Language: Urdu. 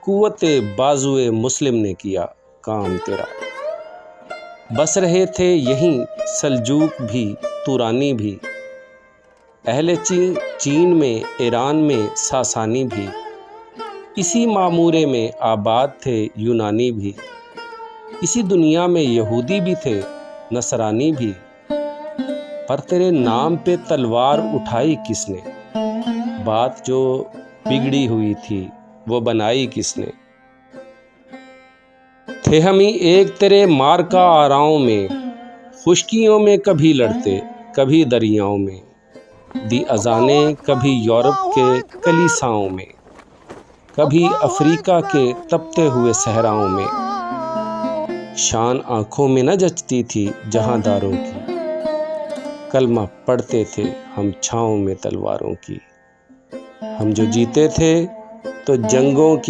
قوت بازوئے مسلم نے کیا کام تیرا۔ بس رہے تھے یہیں سلجوق بھی تورانی بھی، اہل چین میں ایران میں ساسانی بھی، اسی معمورے میں آباد تھے یونانی بھی، اسی دنیا میں یہودی بھی تھے نصرانی بھی، پر تیرے نام پہ تلوار اٹھائی کس نے؟ بات جو بگڑی ہوئی تھی وہ بنائی کس نے؟ تھے ہم ہی ایک تیرے مارکا آراؤں میں، خشکیوں میں کبھی لڑتے کبھی دریاؤں میں، دی اذانیں کبھی یورپ کے کلیساؤں میں، کبھی افریقہ کے تپتے ہوئے صحراؤں میں۔ شان آنکھوں میں نہ جچتی تھی جہاں داروں کی، کلمہ پڑھتے تھے ہم چھاؤں میں تلواروں کی۔ ہم جو جیتے تھے تو جنگوں کی